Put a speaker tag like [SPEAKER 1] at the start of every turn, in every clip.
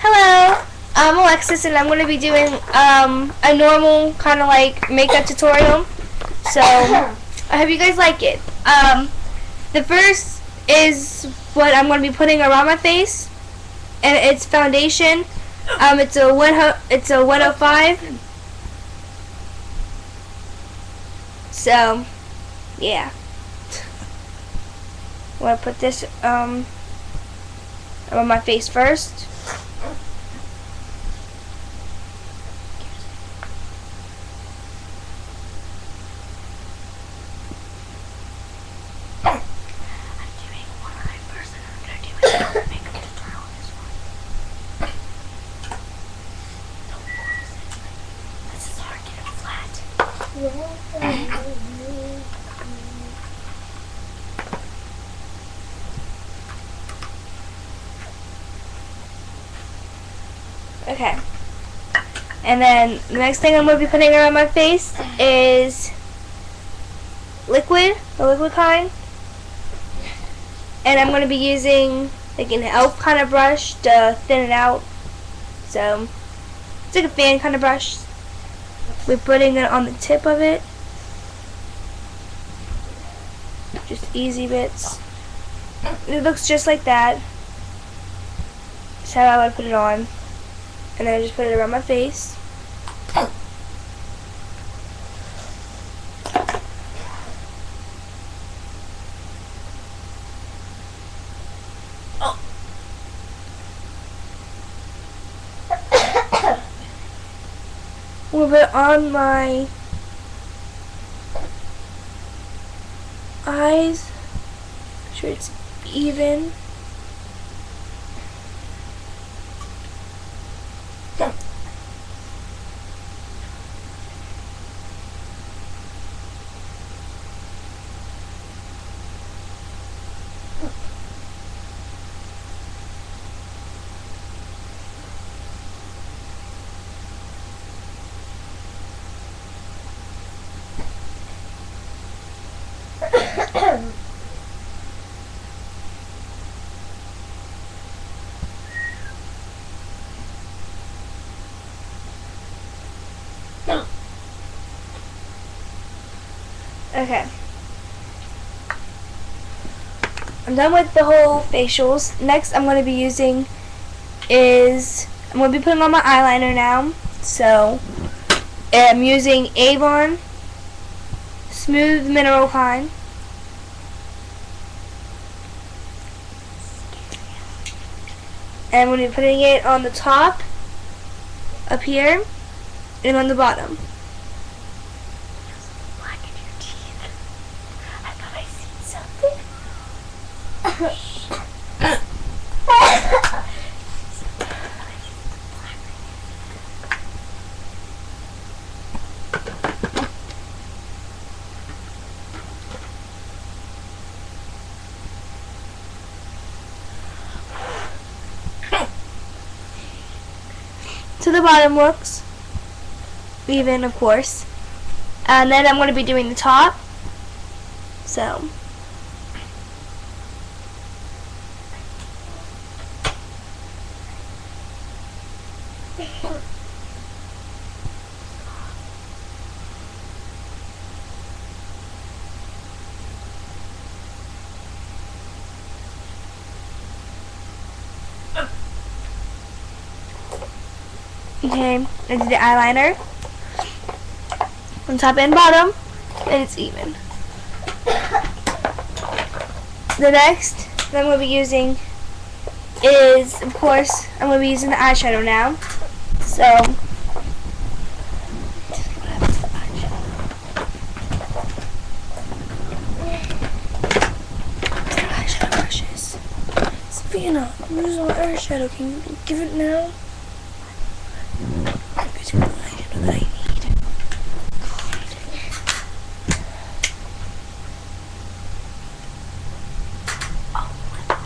[SPEAKER 1] Hello, I'm Alexis and I'm going to be doing a normal kind of like makeup tutorial. So I hope you guys like it. The first is what I'm going to be putting around my face, and it's foundation. It's a 105. So yeah, I'm going to put this on my face first. Okay, and then the next thing I'm going to be putting around my face is liquid, the liquid kind, and I'm going to be using like an elf kind of brush to thin it out. So it's like a fan kind of brush. We're putting it on the tip of it, just easy bits. It looks just like that. That's how I would put it on. And then I just put it around my face. We'll put it on my eyes. Make sure it's even. Okay, I'm done with the whole facials. Next I'm going to be using I'm going to be putting on my eyeliner now. So I'm using Avon Smooth Mineral kind. And I'm going to be putting it on the top, up here, and on the bottom. So the bottom looks even, of course, and then I'm going to be doing the top. So okay, I did the eyeliner on top and bottom, and it's even. The next that I'm going to be using is, of course, I'm going to be using the eyeshadow now. So eyeshadow brushes. Savannah, I'm using my eyeshadow. Can you give it now? That I need.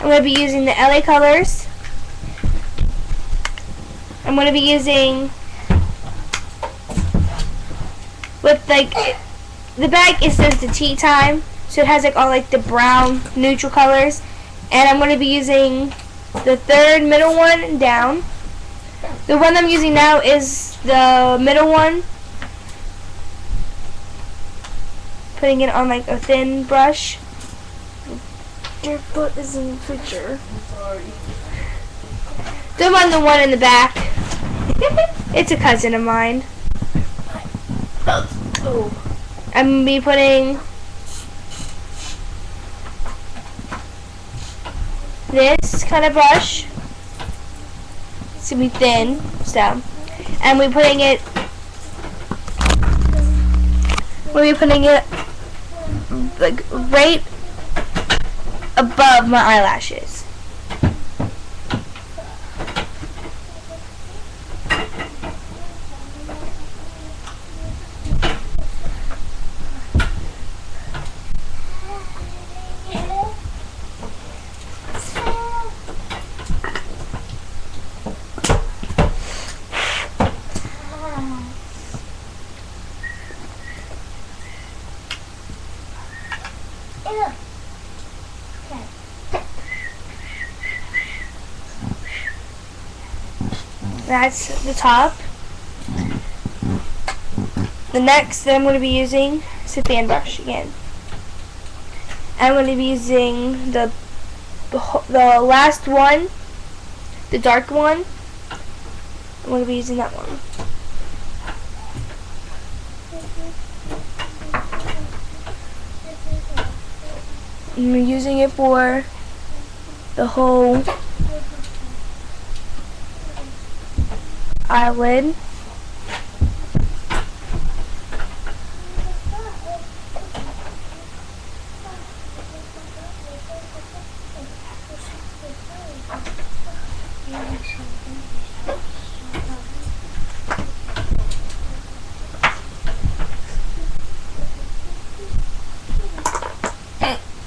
[SPEAKER 1] I'm going to be using the LA colors. I'm going to be using with like the bag, it says the tea time, so it has like all like the brown neutral colors, and I'm going to be using the third middle one down, The one I'm using now is the middle one. Putting it on like a thin brush. Your foot is in the picture.
[SPEAKER 2] Sorry.
[SPEAKER 1] Don't mind the one in the back. It's a cousin of mine.
[SPEAKER 2] Oh.
[SPEAKER 1] I'm going to be putting this kind of brush. It's going to be thin, so. And we're putting it like right above my eyelashes. That's the top. The next that I'm going to be using is a fan brush again. I'm going to be using the last one, the dark one. I'm going to be using that one. I'm using it for the whole eyelid.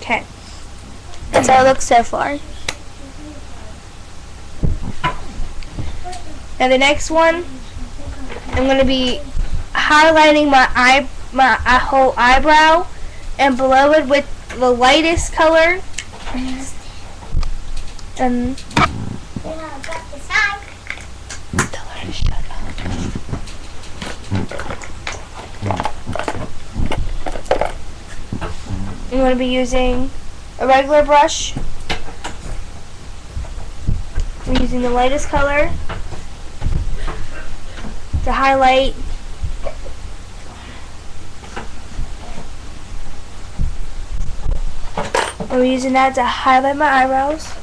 [SPEAKER 1] Okay, that's how it looks so far. Now the next one, I'm going to be highlighting my whole eyebrow and below it with the lightest color. And tell her to shut up. I'm going to be using a regular brush. I'm using the lightest color to highlight I'm using that to highlight my eyebrows.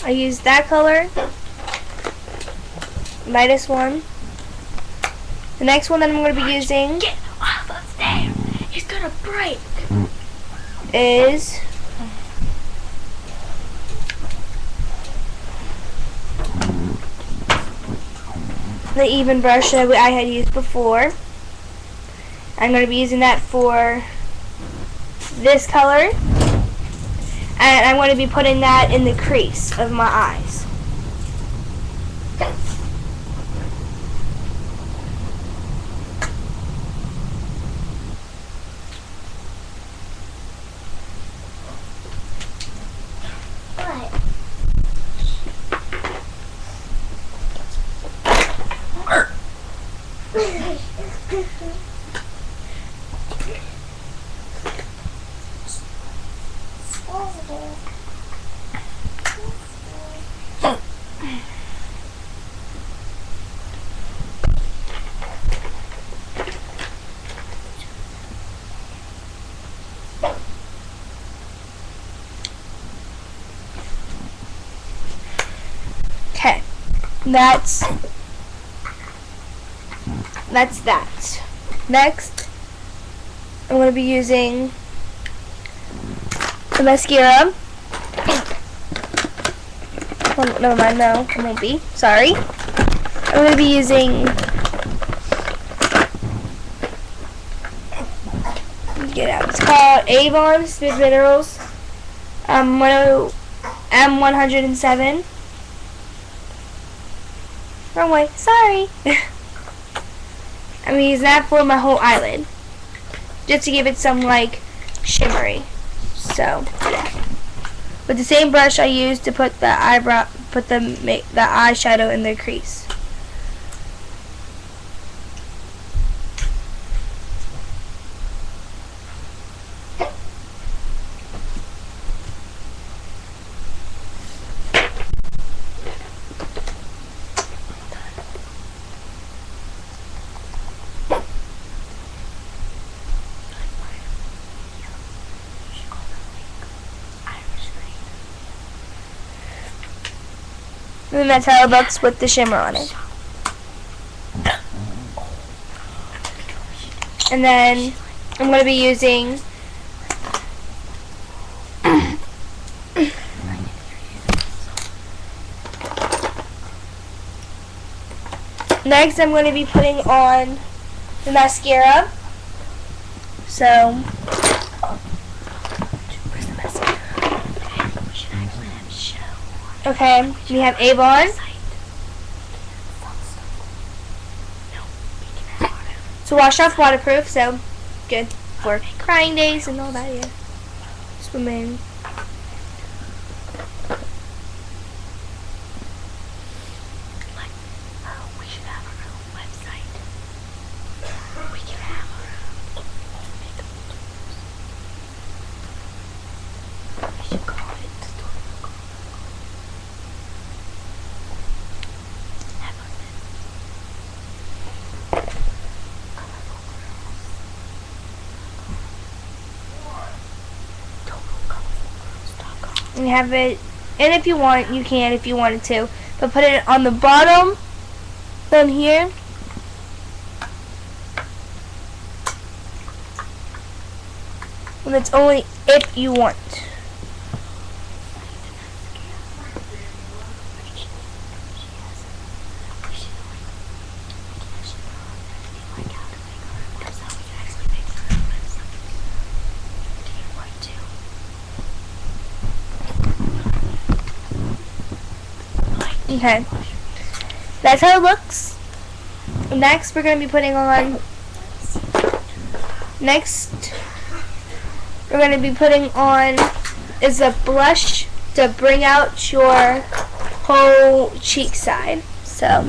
[SPEAKER 1] I use that color, lightest one. The next one that I'm going to be using
[SPEAKER 2] Get off of there! He's gonna break!
[SPEAKER 1] is the even brush that I had used before. I'm going to be using that for this color. And I'm going to be putting that in the crease of my eyes. Okay, that's that. Next, I'm going to be using a the mascara. Oh, never mind, no, it won't be. Sorry. I'm going to be using, get out. It's called Avon Smooth Minerals M107. Wrong way. Sorry. I'm using that for my whole eyelid, just to give it some like shimmery. So yeah. With the same brush I used to put the eyeshadow in the crease. And that's how it looks with the shimmer on it. And then I'm going to be using next I'm going to be putting on the mascara. So okay, we have Avon. So wash off waterproof, so good for crying days and all that, yeah. Swimming.
[SPEAKER 2] We should have our own website. We can have our own makeup tutorials. We should call it tutorial.
[SPEAKER 1] And have it, and if you want, you can if you wanted to, but put it on the bottom down here. And it's only if you want. Okay, that's how it looks. Next, we're going to be putting on, is a blush to bring out your whole cheek side. So,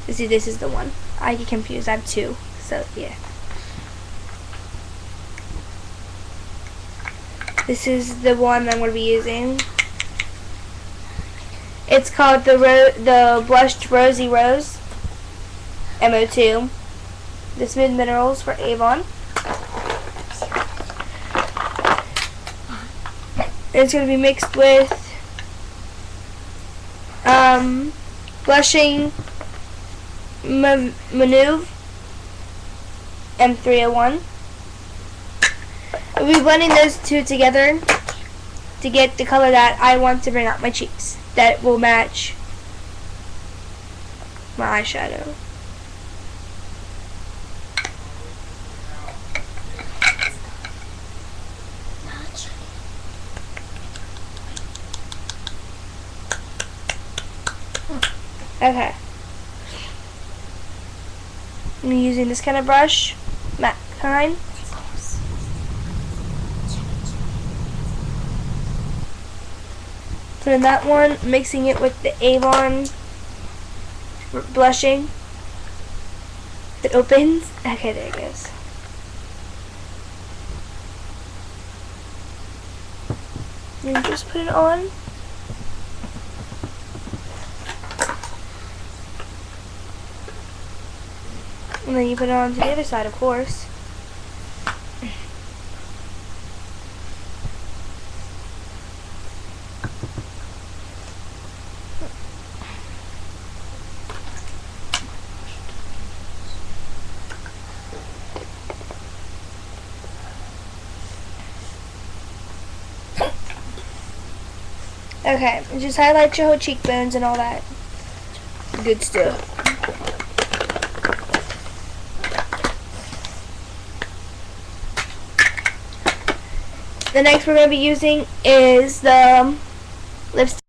[SPEAKER 1] see, this is the one. I get confused. I have two. So, yeah. This is the one I'm going to be using. It's called the Blushed Rosy Rose MO2. The Smooth Minerals for Avon. It's going to be mixed with Blushing Maneuver M301. We'll be blending those two together to get the color that I want to bring out my cheeks, that will match my eyeshadow. Okay. I'm using this kind of brush, matte kind. Put in that one, mixing it with the Avon blushing. It opens. Okay, there it goes. And just put it on. And then you put it on to the other side, of course. Okay, just highlight your whole cheekbones and all that good stuff. The next we're going to be using is the lipstick.